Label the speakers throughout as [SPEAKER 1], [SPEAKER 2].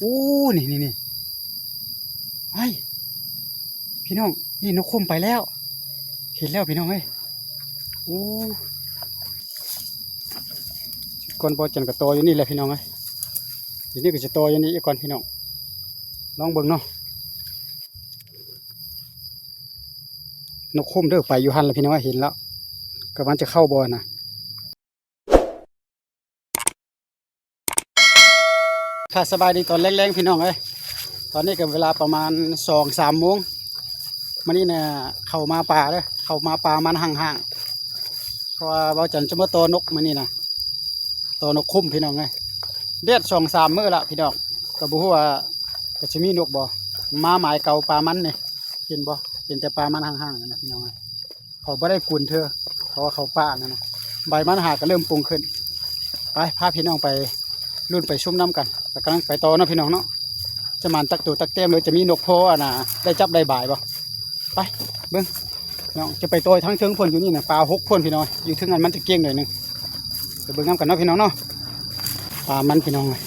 [SPEAKER 1] อู้นี่ไอ้พี่น้องนี่นกคุ้มไปแล้วเห็นแล้วพี่น้องเอ้ยอู้ก่อนบอจันกับโตอยู่นี่แหละพี่น้องเอ้ยเดี๋ยวนี้ก็จะโตอยู่นี่อีกก่อนพี่น้องลองเบิ่งเนาะนกคุ้มเด้อไปอยู่หันแล้วพี่น้องเห็นแล้วกำลังจะเข้าบ่อนะค่ะสบายดีตอนแรงๆพี่น้องเอ้ยตอนนี้ก็เวลาประมาณ2-3 โมงมันนี่เนี่ยเข้ามาป่าเลยเข้ามาป่ามันห่างๆเพราะว่าบอจันจะมาโตนกมันนี่นะโตนกคุ้มพี่น้องเอ้ยเดือด2-3 มื้อละพี่น้องก็บ่ฮู้ว่าจะมีนกบ่มาหมายเก่าปลามันนี่เห็นบ่เป็นแต่ปลามันห่างๆนะพี่น้องเขาบ่ได้กุนเธอเพราะว่าเขาป่านั่นนะใบมันหาก็เริ่มปรุงขึ้นไปพาพี่น้องไปรุ่นไปชุ่มน้ำกันกำลังไปต่อนะพี่น้องเนาะจะมันตักตัวตักเต็มเลยจะมีนกโพนะได้จับได้บ่ายบ่ไปเบิ้งน้องจะไปต่อทั้งเทิงพ่นอยู่นี่นะปลา6 พ่นพี่น้องอยู่ถึงอันมันจะเกี้ยงหน่อยนึงไปเบิ้งน้ำกันเนาะพี่น้องเนาะปลามันพี่น้องเลย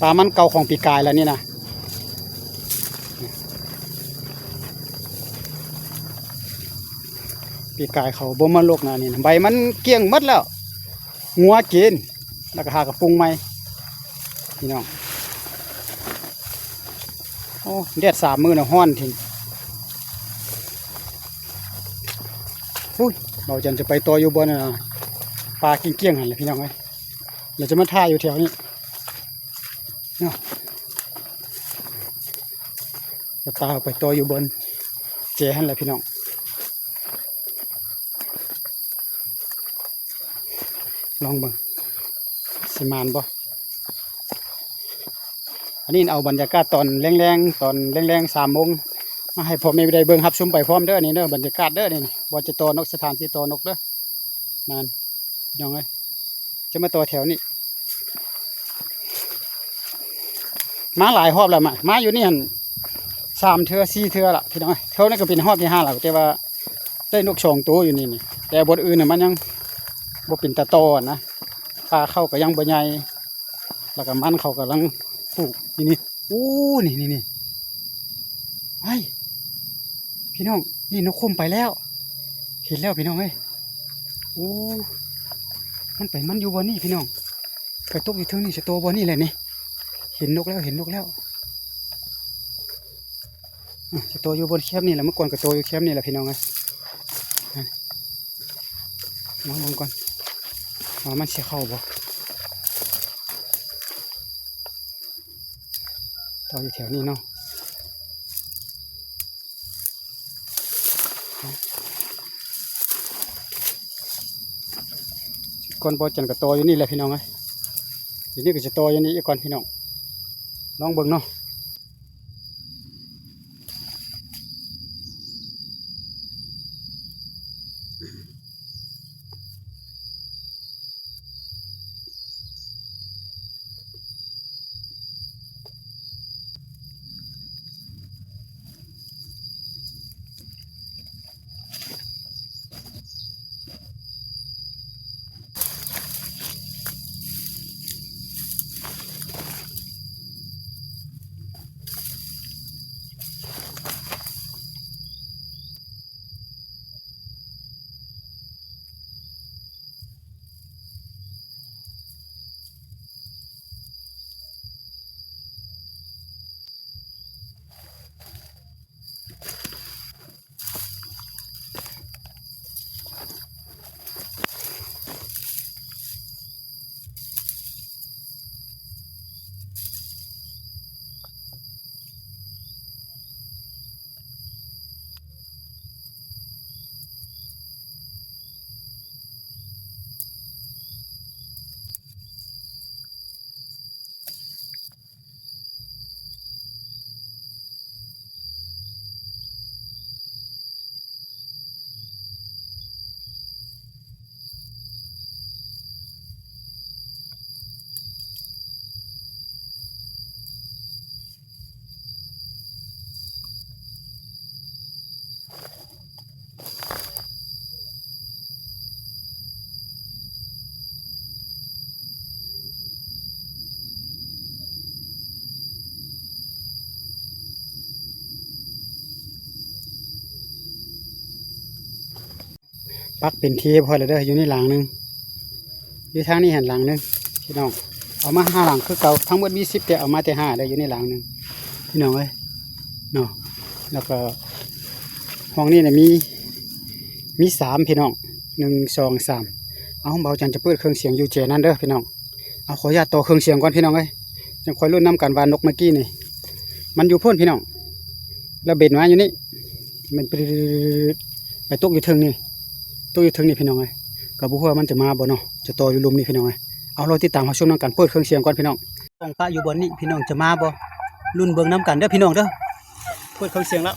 [SPEAKER 1] ปลามันเก่าของปีกายแล้วนี่นะปีกายเขาบ่มาลกนะนี่ใบมันเกี้ยงมัดแล้วงัวกินแล้วก็หากระปุงไหมพี่น้องโอ้แดด3 มื้อนะฮ้อนทิ้งอุ้ยเราจะไปตัวอยู่บนน่ะปลาเกี้ยงหันเลยพี่น้องเอ้ยเดี๋ยวจะมาท่าอยู่แถวนี้เนาะจะตาไปตัวอยู่บนเจหันเลยพี่น้องลองเบิ่งสิมานบ่อันนี้เอาบรรยากาศตอนแรงๆตอนแรงๆ3 โมงมาให้พ่อแม่ได้เบิ่งรับชมไปพร้อมเด้อนี่เด้อบรรยากาศเด้อนี่บ่จะตัวนกสถานที่ตัวนกเด้อนั่นพี่น้องเอ้ยจะมาตัวแถวนี้มาหลายรอบแล้วมาอยู่นี่หั่น3 เทื่อ4 เทื่อละพี่น้องเอ้ยเท่านั้นก็เป็นรอบที่5แล้วแต่ว่าได้นก2 ตัวอยู่นี่แต่บนอื่นน่ะมันยังบ่เป็นตาโตนะปลาเข้าก็ยังบ่ใหญ่แล้วก็มันเขากำลังปลูกนี่อู้นี่ไอ้พี่น้องนี่นกคุ้มไปแล้วเห็นแล้วพี่น้องเอ้ยโอ้มันอยู่บนนี่พี่น้องไปตกอยู่ทึงนี่จะโตบนนี่เลยนี่เห็นนกแล้วจะโตอยู่บนแคบนี่แหละเมื่อก่อนก็โตอยู่แคบนี่แหละพี่น้องเอ้ยมองก่อนว่ามันเสียเข้าบ่โตอยู่แถวนี้เนาะก่อนบอจันก็โตอยู่นี่แหละพี่น้องเอ้ยเดี๋ยวนี้ก็จะโตอยู่นี่อีกก่อนพี่น้องลองเบิ่งเนาะ ปักเป็นเทพอแล้วเด้ออยู่ในหลังนึงอยู่ทางนี้หันหลังนึงพี่น้องเอามา5 หลังคือเก่าทั้งหมดมี10แต่เอามาแต่5ได้อยู่ในหลังนึงพี่น้องเอ้ยเนาะแล้วก็ห้องนี้เนี่ยมี3พี่น้อง1 2 3เอาเบาจันจะเปิดเครื่องเสียงอยู่เจนั่นเด้อพี่น้องเอาขออนุญาตต่อเครื่องเสียงก่อนพี่น้องเอ้ยจังคอยรุ่นน้ำกันวานนกเมื่อกี้นี่มันอยู่พ่นพี่น้องแล้วเบ็ดมาอยู่นี่มันไปตกอยู่เทิงนี่ตกอยู่เทิงนี่พี่น้องเอ้ยกับบุหัวมันจะมาบ่เนาะจะต่ออยู่ลุมนี่พี่น้องเอ้ยเอาเราติดตามเขาชมน้ำกันเปิดเครื่องเสียงก่อนพี่น้องกองฟ้าอยู่บนนี้พี่น้องจะมาบ่รุ่นเบิ่งน้ำกันเด้อพี่น้องเด้อเปิดเครื่องเสียงแล้ว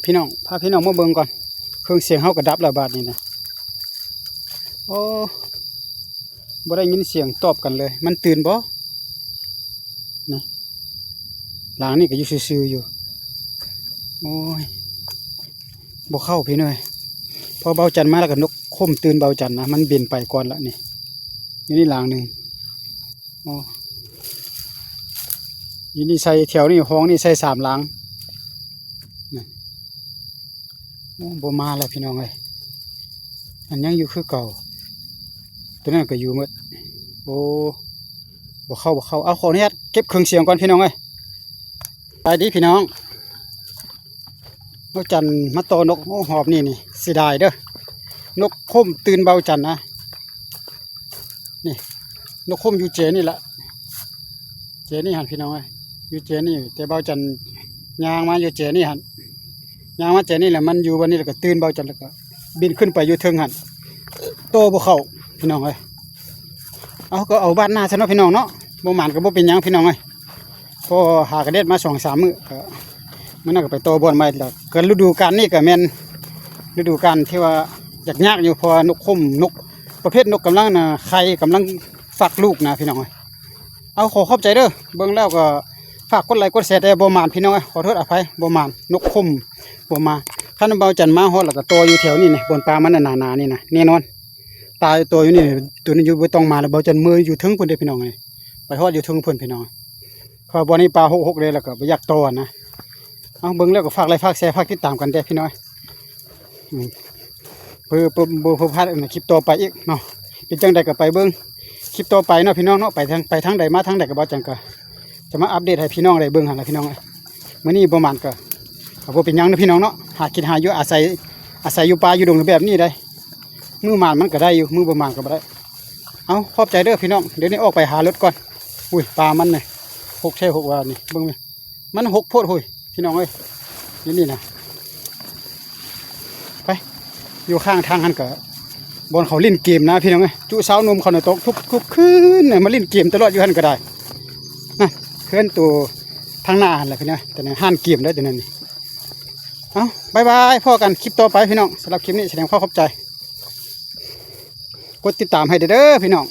[SPEAKER 1] พี่น้องพาพี่น้องมาเบิ่งก่อนเครื่องเสียงเฮากระดับแล้วบาดนี้นะโอ้บ่ได้ยินเสียงตอบกันเลยมันตื่นบ่นี่หลังนี่ก็อยู่ซื่อๆอยู่โอ้ยบ่เข้าพี่น้อยพอเบาจันมาแล้วก็นกคมตื่นเบาจันนะมันบินไปก่อนละนี่อยู่นี่หลังนึงโอ้อยู่นี่ใส่แถวนี่ห้องนี่ใส่3 หลังบ่มาแล้วพี่น้องเลยอันยังอยู่คือเก่าตัวนั้นก็อยู่หมดโอ้บ่เข้าเอาขออนุญาตเก็บเครื่องเสียงก่อนพี่น้องเลยไปดิพี่น้องนกจันมาโตนกหอบนี่เสียดายเด้อนกคมตื่นเบาจันนะนี่นกคมอยู่เจนี่แหละเจนี่หันพี่น้องเลยอยู่เจนี่แต่เบาจันยางมาอยู่เจนี่หันยางมาเจนี่แหละมันอยู่วันนี้แล้วก็ตื่นเบาจันแล้วก็บินขึ้นไปอยู่เทิงหันโตบ่เข้าพี่น้องเลยเอาก็เอาบ้านหน้าซะเนาะพี่น้องเนาะบ่หมานก็บ่เป็นหยังพี่น้องเลยพอหากระเด็ดมา2-3 มื้อก็มันก็ไปโตบ่อนใหม่แล้วก็ฤดูกาลนี้ก็แม่นฤดูกาลที่ว่าอยากอยู่พอนกคมนกประเภทนกกำลังน่ะไข่กำลังฟักลูกนะพี่น้องเลยเอาขอขอบใจเด้อเบิ่งแล้วก็ฝากกดไลค์กดแชร์แต่บ่หมานพี่น้องขอโทษอภัยบ่หมานนกคมบ่มาคันเบาจันมาฮอดแล้วก็ตัวอยู่แถวนี้นี่บนปลามันหนาๆนี่นะแน่นอนตายตัวอยู่นี่ตัวนี้อยู่บ่ต้องมาแล้วเบาจันมืออยู่ถึงพุ่นเด้พี่น้องเลยไปฮอดอยู่ถึงพุ่นพี่น้องพอบ่นี้ปลา6เลยแล้วก็บ่อยากโตนะเอาเบิ่งแล้วก็ฝากไลค์ฝากแชร์ฝากติดตามกันเด้พี่น้องเพื่อพลาดคลิปต่อไปอีกเนาะเป็นจังใดก็ไปเบิ่งคลิปต่อไปเนาะพี่น้องเนาะไปทางใดมาทางใดก็บ่จังก็จะมาอัปเดตให้พี่น้องได้เบิ่งหั่นล่ะพี่น้องมื้อนี้บ่หมานก็บ่เป็นหยังนะพี่น้องเนาะหากินหาอยู่อาศัยอยู่ป่าอยู่ดงแบบนี้ได้มือหมานมันก็ได้อยู่มือบ่หมานก็บ่ได้เอาขอบใจเด้อพี่น้องเดี๋ยวนี้ออกไปหารถก่อนอุ้ยปลามันนี่6 ใช่ 6ว่านี่เบิ่งมัน6โพดหุยพี่น้องเอ้ยนี่นะไปอยู่ข้างทางหันก็บอลเขาเล่นเกมนะพี่น้องเอ้ยจุสาวนมเขาเนี่ยตกทุกคืนเนี่ยมาเล่นเกมตลอดอยู่หันก็ได้นะ พื่อนตัวทางหน้าหั่นแหละพี่น้องแต่ในห้านเกียมได้ตัวนั้นนี่เอาบายบายพ่อกันคลิปต่อไปพี่น้องสำหรับคลิปนี้แสดงความขอบใจกดติดตามให้เด้อพี่น้อง